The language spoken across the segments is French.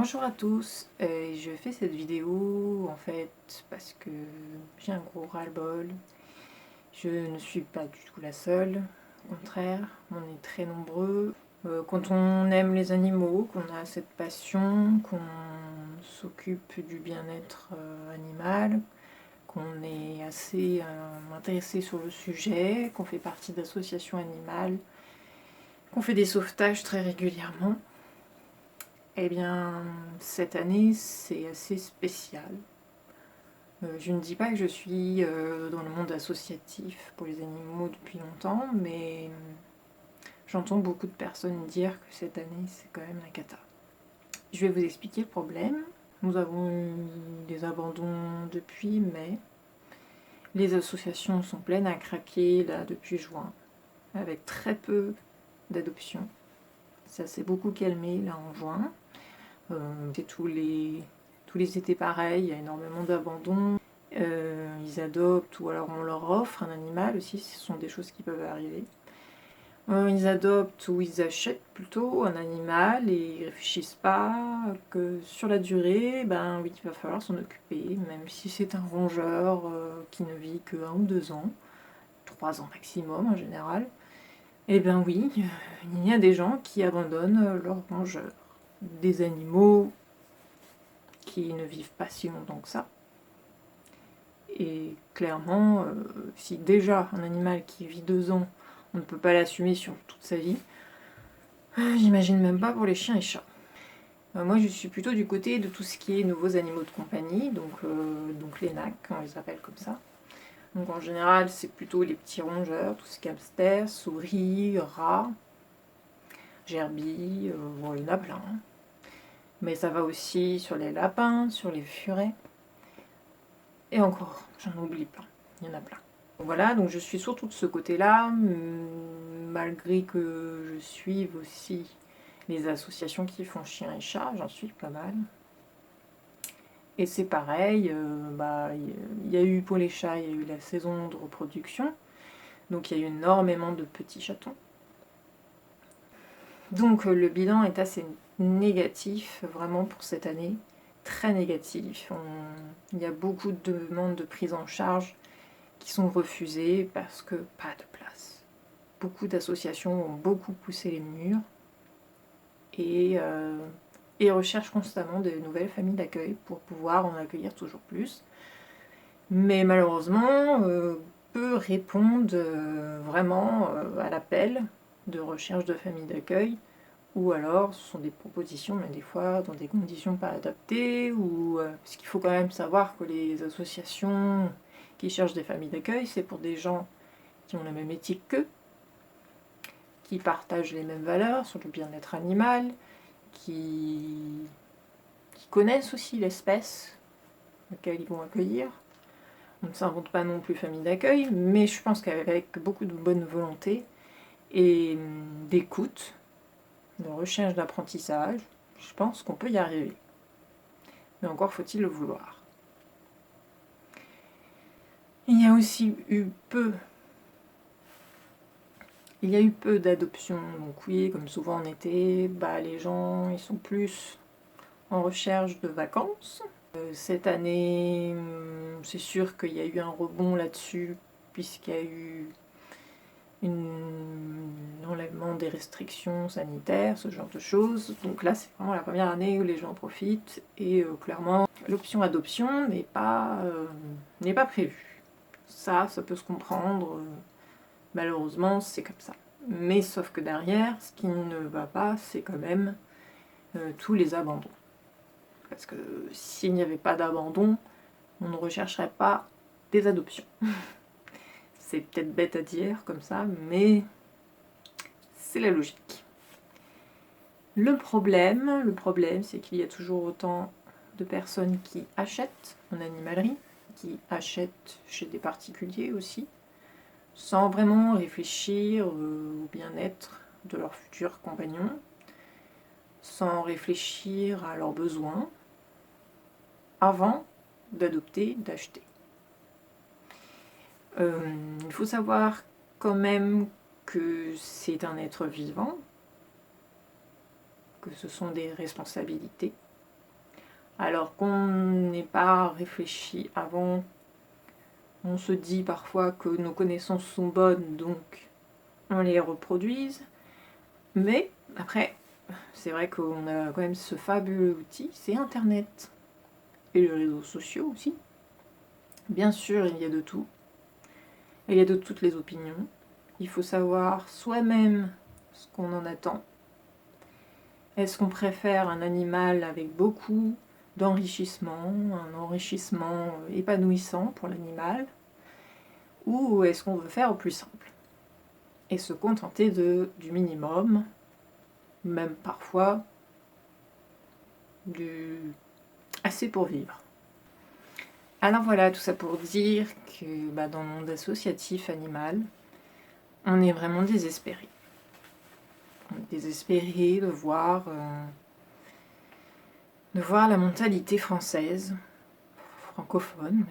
Bonjour à tous, je fais cette vidéo en fait parce que j'ai un gros ras-le-bol. Je ne suis pas du tout la seule, au contraire, on est très nombreux. Quand on aime les animaux, qu'on a cette passion, qu'on s'occupe du bien-être animal, qu'on est assez intéressé sur le sujet, qu'on fait partie d'associations animales, qu'on fait des sauvetages très régulièrement, eh bien, cette année, c'est assez spécial. Je ne dis pas que je suis dans le monde associatif pour les animaux depuis longtemps, mais j'entends beaucoup de personnes dire que cette année, c'est quand même la cata. Je vais vous expliquer le problème. Nous avons eu des abandons depuis mai. Les associations sont pleines à craquer là depuis juin, avec très peu d'adoptions. Ça s'est beaucoup calmé là en juin. C'est tous les étés pareil, il y a énormément d'abandons. Ils adoptent ou alors on leur offre un animal aussi, ce sont des choses qui peuvent arriver. Ils adoptent ou ils achètent plutôt un animal et ils réfléchissent pas que sur la durée, ben oui, il va falloir s'en occuper, même si c'est un rongeur qui ne vit que 1 ou 2 ans, 3 ans maximum en général. Eh ben oui, il y a des gens qui abandonnent leurs rongeurs. Des animaux qui ne vivent pas si longtemps que ça. Et clairement, si déjà un animal qui vit 2 ans, on ne peut pas l'assumer sur toute sa vie, j'imagine même pas pour les chiens et chats. Moi je suis plutôt du côté de tout ce qui est nouveaux animaux de compagnie, donc les NAC, on les appelle comme ça. Donc en général c'est plutôt les petits rongeurs, tout ce qui est hamster, souris, rats, gerbils, bon, il y en a plein. Hein. Mais ça va aussi sur les lapins, sur les furets. Et encore, j'en oublie plein, il y en a plein. Voilà, donc je suis surtout de ce côté-là, malgré que je suive aussi les associations qui font chiens et chats, j'en suis pas mal. Et c'est pareil, il y a eu pour les chats, il y a eu la saison de reproduction, donc il y a eu énormément de petits chatons. Donc le bilan est assez négatif, vraiment pour cette année, très négatif. Il y a beaucoup de demandes de prise en charge qui sont refusées parce que pas de place. Beaucoup d'associations ont beaucoup poussé les murs et recherchent constamment de nouvelles familles d'accueil pour pouvoir en accueillir toujours plus. Mais malheureusement, peu répondent vraiment à l'appel de recherche de familles d'accueil, ou alors ce sont des propositions, mais des fois dans des conditions pas adaptées, ou parce qu'il faut quand même savoir que les associations qui cherchent des familles d'accueil, c'est pour des gens qui ont la même éthique qu'eux, qui partagent les mêmes valeurs sur le bien-être animal, qui connaissent aussi l'espèce laquelle ils vont accueillir. On ne s'invente pas non plus famille d'accueil, mais je pense qu'avec beaucoup de bonne volonté et d'écoute, de recherche d'apprentissage, je pense qu'on peut y arriver. Mais encore faut-il le vouloir. Il y a aussi eu peu d'adoptions. Donc oui, comme souvent en été, les gens ils sont plus en recherche de vacances. Cette année, c'est sûr qu'il y a eu un rebond là-dessus, puisqu'il y a eu un enlèvement des restrictions sanitaires, ce genre de choses. Donc là, c'est vraiment la première année où les gens profitent, et clairement, l'option adoption n'est pas prévue. Ça peut se comprendre, malheureusement, c'est comme ça. Mais sauf que derrière, ce qui ne va pas, c'est quand même tous les abandons. Parce que s'il n'y avait pas d'abandon, on ne rechercherait pas des adoptions. C'est peut-être bête à dire comme ça, mais c'est la logique. Le problème, c'est qu'il y a toujours autant de personnes qui achètent en animalerie, qui achètent chez des particuliers aussi, sans vraiment réfléchir au bien-être de leurs futurs compagnons, sans réfléchir à leurs besoins, avant d'adopter, d'acheter. Il faut savoir quand même que c'est un être vivant, que ce sont des responsabilités, alors qu'on n'est pas réfléchi avant. On se dit parfois que nos connaissances sont bonnes, donc on les reproduise. Mais après, c'est vrai qu'on a quand même ce fabuleux outil, c'est Internet. Et les réseaux sociaux aussi. Bien sûr, il y a de tout. Il y a de toutes les opinions. Il faut savoir soi-même ce qu'on en attend. Est-ce qu'on préfère un animal avec beaucoup d'enrichissement, un enrichissement épanouissant pour l'animal, ou est-ce qu'on veut faire au plus simple et se contenter du minimum, même parfois du assez pour vivre. Alors voilà, tout ça pour dire que dans le monde associatif animal, on est vraiment désespéré. On est désespéré de voir la mentalité française, francophone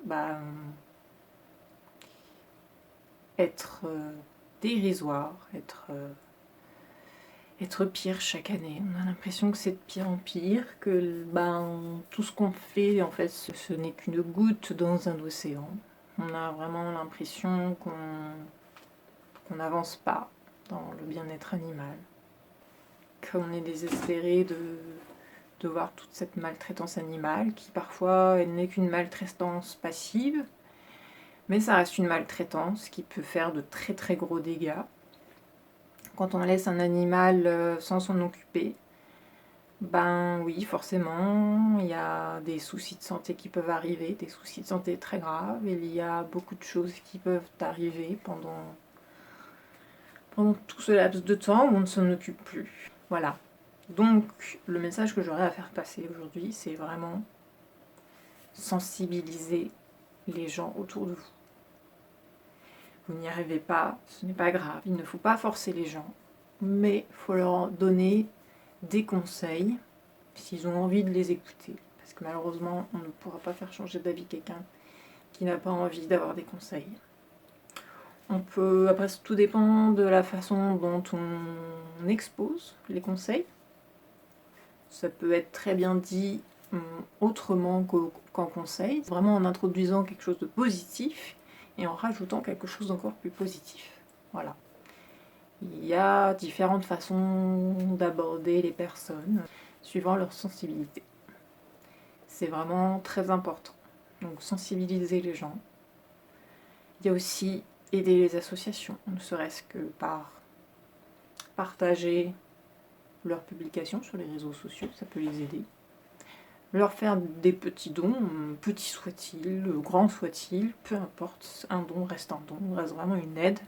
même, être dérisoire, être pire chaque année. On a l'impression que c'est de pire en pire, que tout ce qu'on fait, en fait, ce n'est qu'une goutte dans un océan. On a vraiment l'impression qu'on n'avance pas dans le bien-être animal, qu'on est désespéré de voir toute cette maltraitance animale, qui parfois n'est qu'une maltraitance passive, mais ça reste une maltraitance qui peut faire de très très gros dégâts. Quand on laisse un animal sans s'en occuper, oui, forcément, il y a des soucis de santé qui peuvent arriver, des soucis de santé très graves. Il y a beaucoup de choses qui peuvent arriver pendant tout ce laps de temps où on ne s'en occupe plus. Voilà. Donc, le message que j'aurais à faire passer aujourd'hui, c'est vraiment sensibiliser les gens autour de vous. Vous n'y arrivez pas, ce n'est pas grave, il ne faut pas forcer les gens, mais il faut leur donner des conseils s'ils ont envie de les écouter. Parce que malheureusement, on ne pourra pas faire changer d'avis quelqu'un qui n'a pas envie d'avoir des conseils. On peut, après tout dépend de la façon dont on expose les conseils. Ça peut être très bien dit autrement qu'en conseil, vraiment en introduisant quelque chose de positif et en rajoutant quelque chose d'encore plus positif. Voilà. Il y a différentes façons d'aborder les personnes suivant leur sensibilité. C'est vraiment très important. Donc sensibiliser les gens. Il y a aussi aider les associations, ne serait-ce que par partager leurs publications sur les réseaux sociaux, ça peut les aider. Leur faire des petits dons, petits soient-ils, grands soient-ils, peu importe, un don, reste vraiment une aide.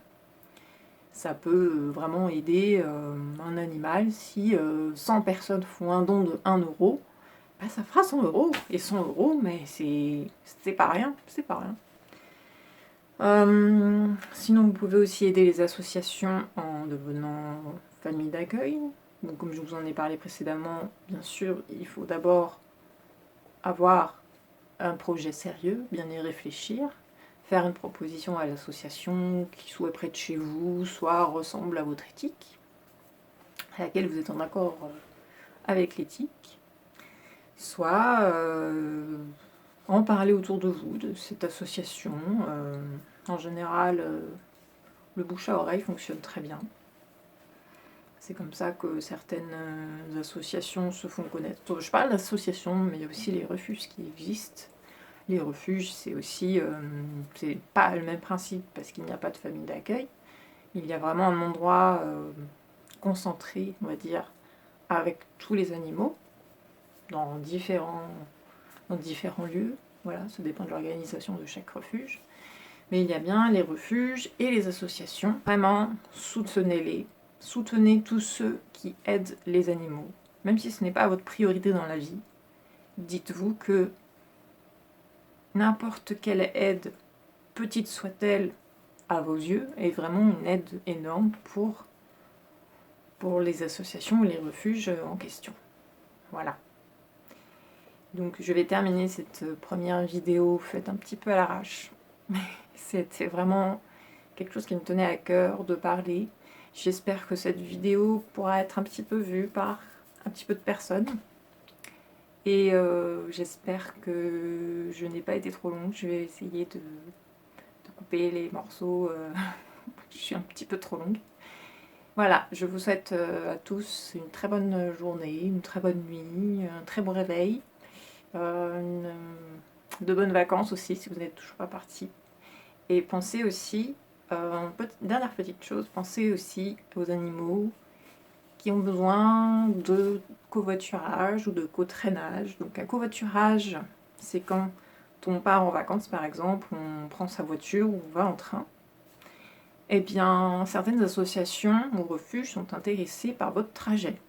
Ça peut vraiment aider un animal. Si 100 personnes font un don de 1 euro, ça fera 100 euros. Et 100 euros, mais c'est pas rien, c'est pas rien. Sinon, vous pouvez aussi aider les associations en devenant famille d'accueil. Donc, comme je vous en ai parlé précédemment, bien sûr, il faut d'abord avoir un projet sérieux, bien y réfléchir, faire une proposition à l'association qui soit près de chez vous, soit ressemble à votre éthique, à laquelle vous êtes en accord avec l'éthique, soit en parler autour de vous, de cette association. En général, le bouche à oreille fonctionne très bien. C'est comme ça que certaines associations se font connaître. Je parle d'associations, mais il y a aussi les refuges qui existent. Les refuges, c'est aussi, c'est pas le même principe parce qu'il n'y a pas de famille d'accueil. Il y a vraiment un endroit concentré, on va dire, avec tous les animaux, dans différents lieux. Voilà, ça dépend de l'organisation de chaque refuge. Mais il y a bien les refuges et les associations. Vraiment, soutenez-les. Soutenez tous ceux qui aident les animaux. Même si ce n'est pas votre priorité dans la vie, dites-vous que n'importe quelle aide, petite soit-elle à vos yeux, est vraiment une aide énorme pour les associations ou les refuges en question. Voilà. Donc je vais terminer cette première vidéo faite un petit peu à l'arrache. C'était vraiment quelque chose qui me tenait à cœur de parler. J'espère que cette vidéo pourra être un petit peu vue par un petit peu de personnes. Et j'espère que je n'ai pas été trop longue. Je vais essayer de couper les morceaux. Je suis un petit peu trop longue. Voilà, je vous souhaite à tous une très bonne journée, une très bonne nuit, un très bon réveil, de bonnes vacances aussi si vous n'êtes toujours pas partis. Et pensez aussi, dernière petite chose, pensez aussi aux animaux qui ont besoin de covoiturage ou de cotraînage. Donc un covoiturage, c'est quand on part en vacances par exemple, on prend sa voiture ou on va en train. Eh bien, certaines associations ou refuges sont intéressés par votre trajet.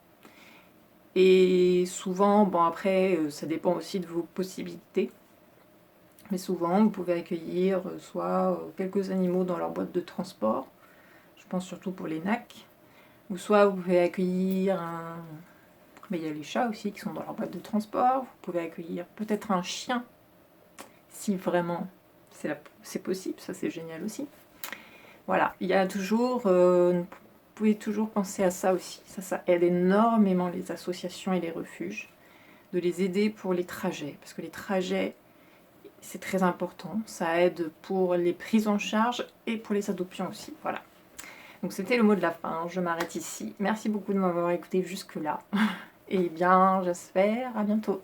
Et souvent, bon après, ça dépend aussi de vos possibilités. Mais souvent, vous pouvez accueillir soit quelques animaux dans leur boîte de transport, je pense surtout pour les nacs, ou soit vous pouvez accueillir un... Mais il y a les chats aussi qui sont dans leur boîte de transport, vous pouvez accueillir peut-être un chien, si vraiment c'est possible, ça c'est génial aussi. Voilà, il y a toujours... vous pouvez toujours penser à ça aussi, ça aide énormément les associations et les refuges, de les aider pour les trajets, parce que les trajets, c'est très important, ça aide pour les prises en charge et pour les adoptions aussi, voilà. Donc c'était le mot de la fin, je m'arrête ici. Merci beaucoup de m'avoir écouté jusque-là. Et bien, j'espère à bientôt.